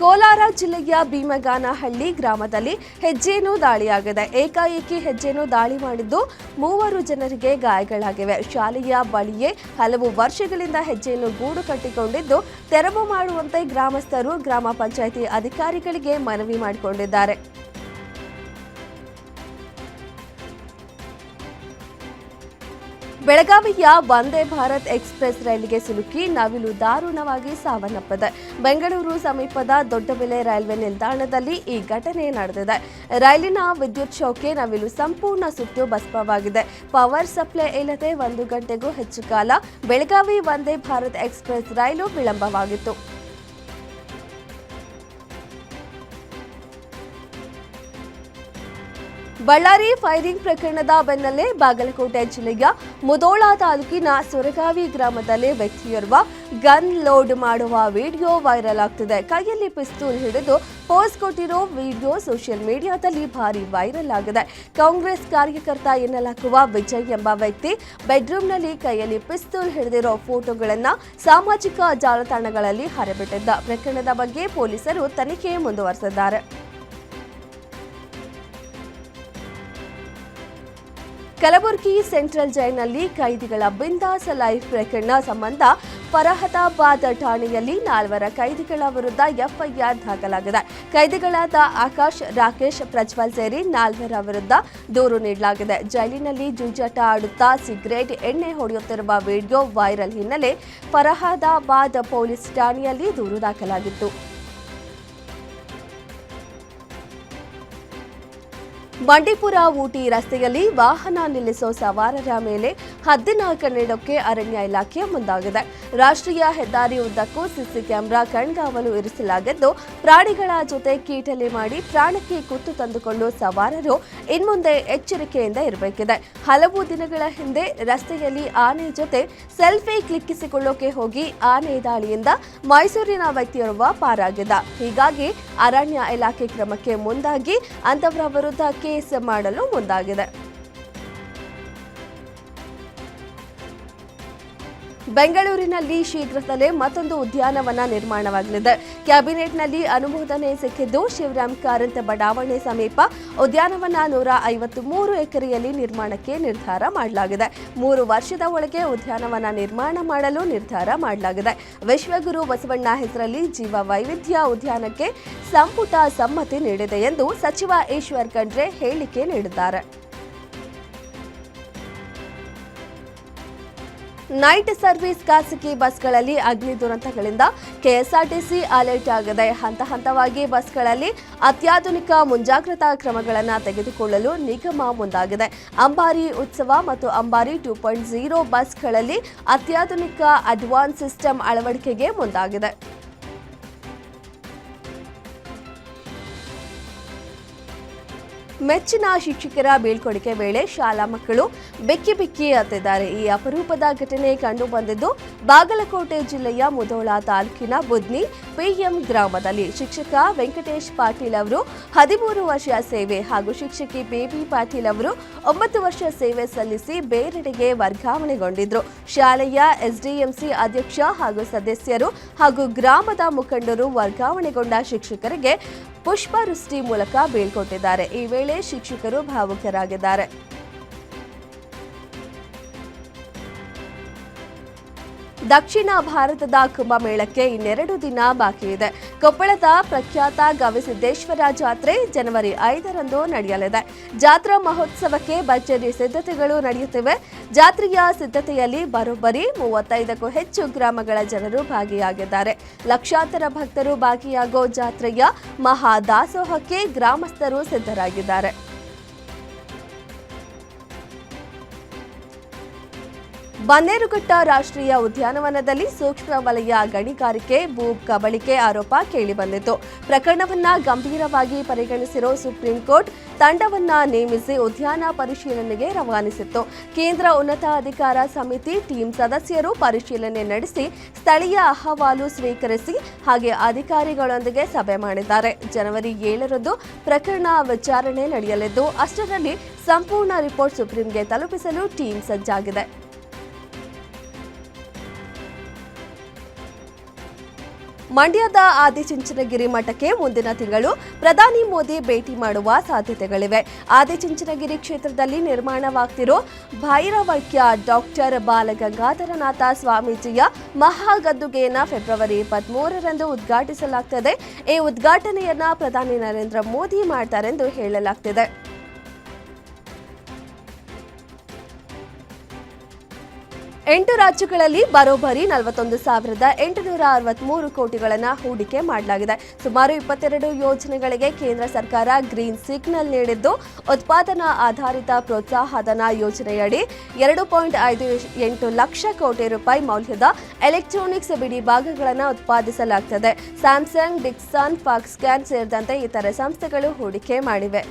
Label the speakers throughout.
Speaker 1: ಕೋಲಾರ ಜಿಲ್ಲೆಯ ಭೀಮಗಾನಹಳ್ಳಿ ಗ್ರಾಮದಲ್ಲಿ ಹೆಜ್ಜೇನು ದಾಳಿಯಾಗಿದೆ. ಏಕಾಏಕಿ ಹೆಜ್ಜೇನು ದಾಳಿ ಮಾಡಿದ್ದು 3 ಜನರಿಗೆ ಗಾಯಗಳಾಗಿವೆ. ಶಾಲೆಯ ಬಳಿಯೇ ಹಲವು ವರ್ಷಗಳಿಂದ ಹೆಜ್ಜೆಯನ್ನು ಗೂಡು ಕಟ್ಟಿಕೊಂಡಿದ್ದು ತೆರವು ಮಾಡುವಂತೆ ಗ್ರಾಮಸ್ಥರು ಗ್ರಾಮ ಪಂಚಾಯಿತಿ ಅಧಿಕಾರಿಗಳಿಗೆ ಮನವಿ ಮಾಡಿಕೊಂಡಿದ್ದಾರೆ. ಬೆಳಗಾವಿಯ ವಂದೇ ಭಾರತ್ ಎಕ್ಸ್‌ಪ್ರೆಸ್ ರೈಲಿಗೆ ಸಿಲುಕಿ ನವಿಲು ದಾರುಣವಾಗಿ ಸಾವನ್ನಪ್ಪಿದೆ. ಬೆಂಗಳೂರು ಸಮೀಪದ ದೊಡ್ಡಬೆಲೆ ರೈಲ್ವೆ ನಿಲ್ದಾಣದಲ್ಲಿ ಈ ಘಟನೆ ನಡೆದಿದೆ. ರೈಲಿನ ವಿದ್ಯುತ್ ಶೌಕ್ಗೆ ನವಿಲು ಸಂಪೂರ್ಣ ಸುಟ್ಟು ಭಸ್ಮವಾಗಿದೆ. ಪವರ್ ಸಪ್ಲೈ ಇಲ್ಲದೆ 1 ಗಂಟೆಗೂ ಹೆಚ್ಚು ಕಾಲ ಬೆಳಗಾವಿ ವಂದೇ ಭಾರತ್ ಎಕ್ಸ್‌ಪ್ರೆಸ್ ರೈಲು ವಿಳಂಬವಾಗಿತ್ತು. ಬಳ್ಳಾರಿ ಫೈರಿಂಗ್ ಪ್ರಕರಣದ ಬೆನ್ನಲ್ಲೇ ಬಾಗಲಕೋಟೆ ಜಿಲ್ಲೆಯ ಮುಧೋಳ ತಾಲೂಕಿನ ಸೊರಗಾವಿ ಗ್ರಾಮದಲ್ಲಿ ವ್ಯಕ್ತಿಯೋರ್ವ ಗನ್ ಲೋಡ್ ಮಾಡುವ ವಿಡಿಯೋ ವೈರಲ್ ಆಗ್ತಿದೆ. ಕೈಯಲ್ಲಿ ಪಿಸ್ತೂಲ್ ಹಿಡಿದು ಪೋಸ್ ಕೊಟ್ಟಿರೋ ವಿಡಿಯೋ ಸೋಷಿಯಲ್ ಮೀಡಿಯಾದಲ್ಲಿ ಭಾರಿ ವೈರಲ್ ಆಗಿದೆ. ಕಾಂಗ್ರೆಸ್ ಕಾರ್ಯಕರ್ತ ಎನ್ನಲಾಗುವ ವಿಜಯ್ ಎಂಬ ವ್ಯಕ್ತಿ ಬೆಡ್ರೂಮ್ನಲ್ಲಿ ಕೈಯಲ್ಲಿ ಪಿಸ್ತೂಲ್ ಹಿಡಿದಿರೋ ಫೋಟೋಗಳನ್ನು ಸಾಮಾಜಿಕ ಜಾಲತಾಣಗಳಲ್ಲಿ ಹರಿಬಿಟ್ಟಿದ್ದ. ಪ್ರಕರಣದ ಬಗ್ಗೆ ಪೊಲೀಸರು ತನಿಖೆ ಮುಂದುವರೆಸಿದ್ದಾರೆ. ಕಲಬುರಗಿ ಸೆಂಟ್ರಲ್ ಜೈಲಿನಲ್ಲಿ ಕೈದಿಗಳ ಬಿಂದಾಸ್ ಲೈಫ್ ಪ್ರಕರಣ ಸಂಬಂಧ ಫರಹದಾಬಾದ್ ಠಾಣೆಯಲ್ಲಿ 4 ಕೈದಿಗಳ ವಿರುದ್ಧ ಎಫ್ಐಆರ್ ದಾಖಲಾಗಿದೆ. ಕೈದಿಗಳಾದ ಆಕಾಶ್, ರಾಕೇಶ್, ಪ್ರಜ್ವಲ್ ಸೇರಿ 4 ವಿರುದ್ಧ ದೂರು ನೀಡಲಾಗಿದೆ. ಜೈಲಿನಲ್ಲಿ ಜೂಜಾಟ ಆಡುತ್ತಾ ಸಿಗರೇಟ್ ಎಣ್ಣೆ ಹೊಡೆಯುತ್ತಿರುವ ವಿಡಿಯೋ ವೈರಲ್ ಹಿನ್ನೆಲೆ ಫರಹದಾಬಾದ್ ಪೊಲೀಸ್ ಠಾಣೆಯಲ್ಲಿ ದೂರು ದಾಖಲಾಗಿತ್ತು. ಬಂಡೀಪುರ ಊಟಿ ರಸ್ತೆಯಲ್ಲಿ ವಾಹನ ನಿಲ್ಲಿಸೋ ಸವಾರರ ಮೇಲೆ ಹದ್ದಿನ ಕಣ್ಣಿಡೋಕೆ ಅರಣ್ಯ ಇಲಾಖೆ ಮುಂದಾಗಿದೆ. ರಾಷ್ಟ್ರೀಯ ಹೆದ್ದಾರಿ ಉದ್ದಕ್ಕೂ ಸಿಸಿ ಕ್ಯಾಮೆರಾ ಕಣ್ಗಾವಲು ಇರಿಸಲಾಗಿದ್ದು ಪ್ರಾಣಿಗಳ ಜೊತೆ ಕೀಟಲೆ ಮಾಡಿ ಪ್ರಾಣಕ್ಕೆ ಕುತ್ತು ತಂದುಕೊಳ್ಳೋ ಸವಾರರು ಇನ್ಮುಂದೆ ಎಚ್ಚರಿಕೆಯಿಂದ ಇರಬೇಕಿದೆ. ಹಲವು ದಿನಗಳ ಹಿಂದೆ ರಸ್ತೆಯಲ್ಲಿ ಆನೆ ಜೊತೆ ಸೆಲ್ಫಿ ಕ್ಲಿಕ್ಕಿಸಿಕೊಳ್ಳೋಕೆ ಹೋಗಿ ಆನೆ ದಾಳಿಯಿಂದ ಮೈಸೂರಿನ ವ್ಯಕ್ತಿಯೋರ್ವ ಪಾರಾಗಿದ್ದ. ಹೀಗಾಗಿ ಅರಣ್ಯ ಇಲಾಖೆ ಕ್ರಮಕ್ಕೆ ಮುಂದಾಗಿ ಅಂತವರ ವಿರುದ್ಧ ಕೇಸ್ ಮಾಡಲು ಮುಂದಾಗಿದೆ. ಬೆಂಗಳೂರಿನಲ್ಲಿ ಶೀಘ್ರದಲ್ಲೇ ಮತ್ತೊಂದು ಉದ್ಯಾನವನ ನಿರ್ಮಾಣವಾಗಲಿದೆ. ಕ್ಯಾಬಿನೆಟ್ನಲ್ಲಿ ಅನುಮೋದನೆ ಸಿಕ್ಕಿದ್ದು ಶಿವರಾಮ್ ಕಾರಂತ ಬಡಾವಣೆ ಸಮೀಪ ಉದ್ಯಾನವನ 153 ಎಕರೆಯಲ್ಲಿ ನಿರ್ಮಾಣಕ್ಕೆ ನಿರ್ಧಾರ ಮಾಡಲಾಗಿದೆ. 3 ವರ್ಷದ ಒಳಗೆ ಉದ್ಯಾನವನ ನಿರ್ಮಾಣ ಮಾಡಲು ನಿರ್ಧಾರ ಮಾಡಲಾಗಿದೆ. ವಿಶ್ವಗುರು ಬಸವಣ್ಣ ಹೆಸರಲ್ಲಿ ಜೀವ ವೈವಿಧ್ಯ ಉದ್ಯಾನಕ್ಕೆ ಸಂಪುಟ ಸಮ್ಮತಿ ನೀಡಿದೆ ಎಂದು ಸಚಿವ ಈಶ್ವರ್ ಖಂಡ್ರೆ ಹೇಳಿಕೆ ನೀಡಿದ್ದಾರೆ. ನೈಟ್ ಸರ್ವಿಸ್ ಖಾಸಗಿ ಬಸ್ಗಳಲ್ಲಿ ಅಗ್ನಿ ದುರಂತಗಳಿಂದ ಕೆಎಸ್ಆರ್ಟಿಸಿ ಅಲರ್ಟ್ ಆಗಿದೆ. ಹಂತ ಹಂತವಾಗಿ ಬಸ್ಗಳಲ್ಲಿ ಅತ್ಯಾಧುನಿಕ ಮುಂಜಾಗ್ರತಾ ಕ್ರಮಗಳನ್ನು ತೆಗೆದುಕೊಳ್ಳಲು ನಿಗಮ ಮುಂದಾಗಿದೆ. ಅಂಬಾರಿ ಉತ್ಸವ ಮತ್ತು ಅಂಬಾರಿ 2.0 ಬಸ್ಗಳಲ್ಲಿ ಅತ್ಯಾಧುನಿಕ ಅಡ್ವಾನ್ಸ್ ಸಿಸ್ಟಮ್ ಅಳವಡಿಕೆಗೆ ಮುಂದಾಗಿದೆ. ಮೆಚ್ಚಿನ ಶಿಕ್ಷಕರ ಬೀಳ್ಕೊಡುಗೆ ವೇಳೆ ಶಾಲಾ ಮಕ್ಕಳು ಬೆಕ್ಕಿ ಬೆಕ್ಕಿ ಅತ್ತಿದ್ದಾರೆ. ಈ ಅಪರೂಪದ ಘಟನೆ ಕಂಡು ಬಂದಿದ್ದು ಬಾಗಲಕೋಟೆ ಜಿಲ್ಲೆಯ ಮುಧೋಳ ತಾಲೂಕಿನ ಬುದ್ನಿ ಪಿಎಂ ಗ್ರಾಮದಲ್ಲಿ. ಶಿಕ್ಷಕ ವೆಂಕಟೇಶ್ ಪಾಟೀಲ್ ಅವರು 13 ವರ್ಷ ಸೇವೆ ಹಾಗೂ ಶಿಕ್ಷಕಿ ಬೇಬಿ ಪಾಟೀಲ್ ಅವರು 9 ವರ್ಷ ಸೇವೆ ಸಲ್ಲಿಸಿ ಬೇರೆಡೆಗೆ ವರ್ಗಾವಣೆಗೊಂಡಿದ್ರು. ಶಾಲೆಯ ಎಸ್ಡಿಎಂಸಿ ಅಧ್ಯಕ್ಷ ಹಾಗೂ ಸದಸ್ಯರು ಹಾಗೂ ಗ್ರಾಮದ ಮುಖಂಡರು ವರ್ಗಾವಣೆಗೊಂಡ ಶಿಕ್ಷಕರಿಗೆ ಪುಷ್ಪವೃಷ್ಟಿ ಮೂಲಕ ಬೀಳ್ಕೊಟ್ಟಿದ್ದಾರೆ. ಈ ವೇಳೆ ಶಿಕ್ಷಕರು ಭಾವುಕರಾಗಿದ್ದಾರೆ. ದಕ್ಷಿಣ ಭಾರತದ ಕುಂಭಮೇಳಕ್ಕೆ ಇನ್ನೆರಡು ದಿನ ಬಾಕಿ ಇದೆ. ಕೊಪ್ಪಳದ ಪ್ರಖ್ಯಾತ ಗವಿಸಿದ್ದೇಶ್ವರ ಜಾತ್ರೆ ಜನವರಿ 5ರಂದು ನಡೆಯಲಿದೆ. ಜಾತ್ರಾ ಮಹೋತ್ಸವಕ್ಕೆ ಭರ್ಜರಿ ಸಿದ್ಧತೆಗಳು ನಡೆಯುತ್ತಿವೆ. ಜಾತ್ರೆಯ ಸಿದ್ಧತೆಯಲ್ಲಿ ಬರೋಬ್ಬರಿ 35ಕ್ಕೂ ಹೆಚ್ಚು ಗ್ರಾಮಗಳ ಜನರು ಭಾಗಿಯಾಗಿದ್ದಾರೆ. ಲಕ್ಷಾಂತರ ಭಕ್ತರು ಭಾಗಿಯಾಗೋ ಜಾತ್ರೆಯ ಮಹಾದಾಸೋಹಕ್ಕೆ ಗ್ರಾಮಸ್ಥರು ಸಿದ್ಧರಾಗಿದ್ದಾರೆ. ಬನ್ನೇರುಘಟ್ಟ ರಾಷ್ಟ್ರೀಯ ಉದ್ಯಾನವನದಲ್ಲಿ ಸೂಕ್ಷ್ಮ ವಲಯ ಗಣಿಗಾರಿಕೆ ಭೂ ಕಬಳಿಕೆ ಆರೋಪ ಕೇಳಿಬಂದಿತ್ತು. ಪ್ರಕರಣವನ್ನ ಗಂಭೀರವಾಗಿ ಪರಿಗಣಿಸಿರೋ ಸುಪ್ರೀಂ ಕೋರ್ಟ್ ತಂಡವನ್ನ ನೇಮಿಸಿ ಉದ್ಯಾನ ಪರಿಶೀಲನೆಗೆ ರವಾನಿಸಿತ್ತು. ಕೇಂದ್ರ ಉನ್ನತ ಅಧಿಕಾರ ಸಮಿತಿ ಟೀಮ್ ಸದಸ್ಯರು ಪರಿಶೀಲನೆ ನಡೆಸಿ ಸ್ಥಳೀಯ ಅಹವಾಲು ಸ್ವೀಕರಿಸಿ ಹಾಗೆ ಅಧಿಕಾರಿಗಳೊಂದಿಗೆ ಸಭೆ ಮಾಡಿದ್ದಾರೆ. ಜನವರಿ 7ರಂದು ಪ್ರಕರಣ ವಿಚಾರಣೆ ನಡೆಯಲಿದ್ದು ಅಷ್ಟರಲ್ಲಿ ಸಂಪೂರ್ಣ ರಿಪೋರ್ಟ್ ಸುಪ್ರೀಂಗೆ ತಲುಪಿಸಲು ಟೀಮ್ ಸಜ್ಜಾಗಿದೆ. ಮಂಡ್ಯದ ಆದಿಚುಂಚನಗಿರಿ ಮಠಕ್ಕೆ ಮುಂದಿನ ತಿಂಗಳು ಪ್ರಧಾನಿ ಮೋದಿ ಭೇಟಿ ಮಾಡುವ ಸಾಧ್ಯತೆಗಳಿವೆ. ಆದಿಚುಂಚನಗಿರಿ ಕ್ಷೇತ್ರದಲ್ಲಿ ನಿರ್ಮಾಣವಾಗ್ತಿರೋ ಭೈರವೈಕ್ಯ ಡಾಕ್ಟರ್ ಬಾಲಗಂಗಾಧರನಾಥ ಸ್ವಾಮೀಜಿಯ ಮಹಾಗದ್ದುಗೆಯನ್ನು ಫೆಬ್ರವರಿ 23ರಂದು ಉದ್ಘಾಟಿಸಲಾಗುತ್ತದೆ. ಈ ಉದ್ಘಾಟನೆಯನ್ನ ಪ್ರಧಾನಿ ನರೇಂದ್ರ ಮೋದಿ ಮಾಡ್ತಾರೆಂದು ಹೇಳಲಾಗ್ತಿದೆ. ಎಂಟು ರಾಜ್ಯಗಳಲ್ಲಿ ಬರೋಬ್ಬರಿ 41,863 ಕೋಟಿಗಳನ್ನು ಹೂಡಿಕೆ ಮಾಡಲಾಗಿದೆ. ಸುಮಾರು 22 ಯೋಜನೆಗಳಿಗೆ ಕೇಂದ್ರ ಸರ್ಕಾರ ಗ್ರೀನ್ ಸಿಗ್ನಲ್ ನೀಡಿದ್ದು, ಉತ್ಪಾದನಾ ಆಧಾರಿತ ಪ್ರೋತ್ಸಾಹಧನ ಯೋಜನೆಯಡಿ 2.58 ಲಕ್ಷ ಕೋಟಿ ರೂಪಾಯಿ ಮೌಲ್ಯದ ಎಲೆಕ್ಟ್ರಾನಿಕ್ಸ್ ಬಿಡಿ ಭಾಗಗಳನ್ನು ಉತ್ಪಾದಿಸಲಾಗುತ್ತದೆ. ಸ್ಯಾಮ್ಸಂಗ್, ಡಿಕ್ಸನ್, ಫಾಕ್ಸ್ಕಾನ್ ಸೇರಿದಂತೆ ಇತರೆ ಸಂಸ್ಥೆಗಳು ಹೂಡಿಕೆ ಮಾಡಿವೆ.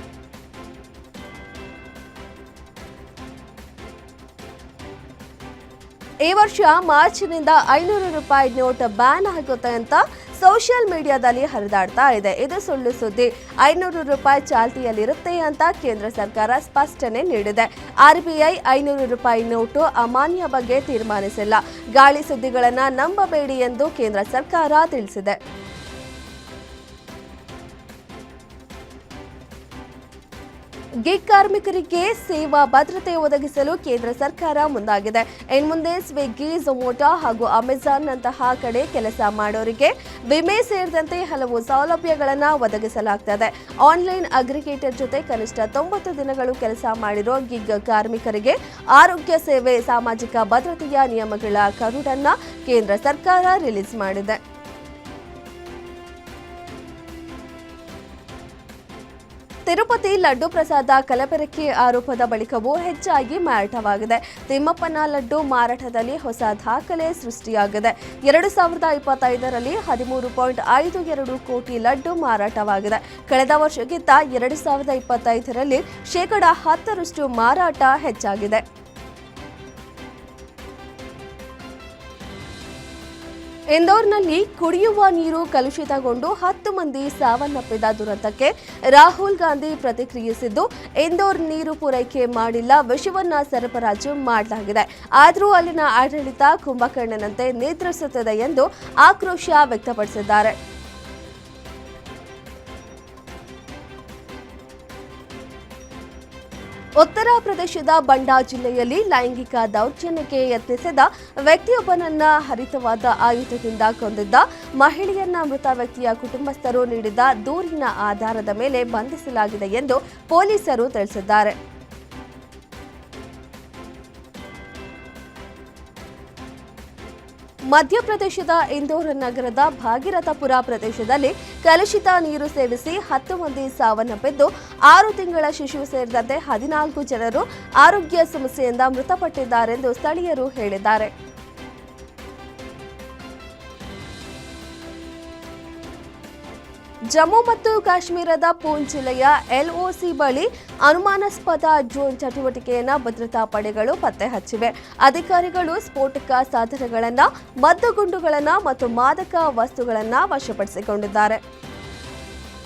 Speaker 1: ಈ ವರ್ಷ ಮಾರ್ಚ್ನಿಂದ 500 ರೂಪಾಯಿ ನೋಟ್ ಬ್ಯಾನ್ ಆಗುತ್ತೆ ಅಂತ ಸೋಷಿಯಲ್ ಮೀಡಿಯಾದಲ್ಲಿ ಹರಿದಾಡ್ತಾ ಇದೆ. ಇದು ಸುಳ್ಳು ಸುದ್ದಿ. 500 ರೂಪಾಯಿ ಚಾಲ್ತಿಯಲ್ಲಿರುತ್ತೆ ಅಂತ ಕೇಂದ್ರ ಸರ್ಕಾರ ಸ್ಪಷ್ಟನೆ ನೀಡಿದೆ. RBI 500 ರೂಪಾಯಿ ನೋಟು ಅಮಾನ್ಯ ಬಗ್ಗೆ ತೀರ್ಮಾನಿಸಿಲ್ಲ. ಗಾಳಿ ಸುದ್ದಿಗಳನ್ನು ನಂಬಬೇಡಿ ಎಂದು ಕೇಂದ್ರ ಸರ್ಕಾರ ತಿಳಿಸಿದೆ. ಗಿಗ್ ಕಾರ್ಮಿಕರಿಗೆ ಸೇವಾ ಭದ್ರತೆ ಒದಗಿಸಲು ಕೇಂದ್ರ ಸರ್ಕಾರ ಮುಂದಾಗಿದೆ. ಇನ್ಮುಂದೆ ಸ್ವಿಗ್ಗಿ, ಝೊಮ್ಯಾಟೊ ಹಾಗೂ ಅಮೆಜಾನ್ ನಂತಹ ಕಡೆ ಕೆಲಸ ಮಾಡೋರಿಗೆ ವಿಮೆ ಸೇರಿದಂತೆ ಹಲವು ಸೌಲಭ್ಯಗಳನ್ನು ಒದಗಿಸಲಾಗುತ್ತದೆ. ಆನ್ಲೈನ್ ಅಗ್ರಿಗೇಟರ್ ಜೊತೆ ಕನಿಷ್ಠ 90 ದಿನಗಳು ಕೆಲಸ ಮಾಡಿರೋ ಗಿಗ್ ಕಾರ್ಮಿಕರಿಗೆ ಆರೋಗ್ಯ ಸೇವೆ, ಸಾಮಾಜಿಕ ಭದ್ರತೆಯ ನಿಯಮಗಳ ಕರಡನ್ನ ಕೇಂದ್ರ ಸರ್ಕಾರ ರಿಲೀಸ್ ಮಾಡಿದೆ. ತಿರುಪತಿ ಲಡ್ಡು ಪ್ರಸಾದ ಕಲಬೆರಕೆ ಆರೋಪದ ಬಳಿಕವೂ ಹೆಚ್ಚಾಗಿ ಮಾರಾಟವಾಗಿದೆ. ತಿಮ್ಮಪ್ಪನ ಲಡ್ಡು ಮಾರಾಟದಲ್ಲಿ ಹೊಸ ದಾಖಲೆ ಸೃಷ್ಟಿಯಾಗಿದೆ. 2025ರಲ್ಲಿ 13.52 ಕೋಟಿ ಲಡ್ಡು ಮಾರಾಟವಾಗಿದೆ. ಕಳೆದ ವರ್ಷಕ್ಕಿಂತ 2025ರಲ್ಲಿ ಶೇಕಡಾ 10ರಷ್ಟು ಮಾರಾಟ ಹೆಚ್ಚಾಗಿದೆ. ಇಂದೋರ್ನಲ್ಲಿ ಕುಡಿಯುವ ನೀರು ಕಲುಷಿತಗೊಂಡು 10 ಮಂದಿ ಸಾವನ್ನಪ್ಪಿದ ದುರಂತಕ್ಕೆ ರಾಹುಲ್ ಗಾಂಧಿ ಪ್ರತಿಕ್ರಿಯಿಸಿದ್ದು, ಇಂದೋರ್ ನೀರು ಪೂರೈಕೆ ಮಾಡಿಲ್ಲ, ವಿಷವನ್ನ ಸರಬರಾಜು ಮಾಡಲಾಗಿದೆ. ಆದರೂ ಅಲ್ಲಿನ ಆಡಳಿತ ಕುಂಭಕರ್ಣನಂತೆ ನಿದ್ರಿಸುತ್ತದೆ ಎಂದು ಆಕ್ರೋಶ ವ್ಯಕ್ತಪಡಿಸಿದ್ದಾರೆ. ಉತ್ತರ ಪ್ರದೇಶದ ಬಂಡಾ ಜಿಲ್ಲೆಯಲ್ಲಿ ಲೈಂಗಿಕ ದೌರ್ಜನ್ಯಕ್ಕೆ ಯತ್ನಿಸಿದ ವ್ಯಕ್ತಿಯೊಬ್ಬನನ್ನ ಹರಿತವಾದ ಆಯುಧದಿಂದ ಕೊಂದಿದ್ದ ಮಹಿಳೆಯನ್ನ ಮೃತ ವ್ಯಕ್ತಿಯ ಕುಟುಂಬಸ್ಥರು ನೀಡಿದ ದೂರಿನ ಆಧಾರದ ಮೇಲೆ ಬಂಧಿಸಲಾಗಿದೆ ಎಂದು ಪೊಲೀಸರು ತಿಳಿಸಿದ್ದಾರೆ. ಮಧ್ಯಪ್ರದೇಶದ ಇಂದೋರ್ ನಗರದ ಭಾಗೀರಥಪುರ ಪ್ರದೇಶದಲ್ಲಿ ಕಲುಷಿತ ನೀರು ಸೇವಿಸಿ 10 ಮಂದಿ ಸಾವನ್ನಪ್ಪಿದ್ದು, 6 ತಿಂಗಳ ಶಿಶು ಸೇರಿದಂತೆ 14 ಜನರು ಆರೋಗ್ಯ ಸಮಸ್ಯೆಯಿಂದ ಮೃತಪಟ್ಟಿದ್ದಾರೆಂದು ಸ್ಥಳೀಯರು ಹೇಳಿದ್ದಾರೆ. ಜಮ್ಮು ಮತ್ತು ಕಾಶ್ಮೀರದ ಪೂಂಚ್ ಜಿಲ್ಲೆಯ LOC ಬಳಿ ಅನುಮಾನಾಸ್ಪದ ಡ್ರೋನ್ ಚಟುವಟಿಕೆಯನ್ನು ಭದ್ರತಾ ಪಡೆಗಳು ಪತ್ತೆ ಹಚ್ಚಿವೆ. ಅಧಿಕಾರಿಗಳು ಸ್ಫೋಟಕ ಸಾಧನಗಳನ್ನು, ಮದ್ದುಗುಂಡುಗಳನ್ನು ಮತ್ತು ಮಾದಕ ವಸ್ತುಗಳನ್ನು ವಶಪಡಿಸಿಕೊಂಡಿದ್ದಾರೆ.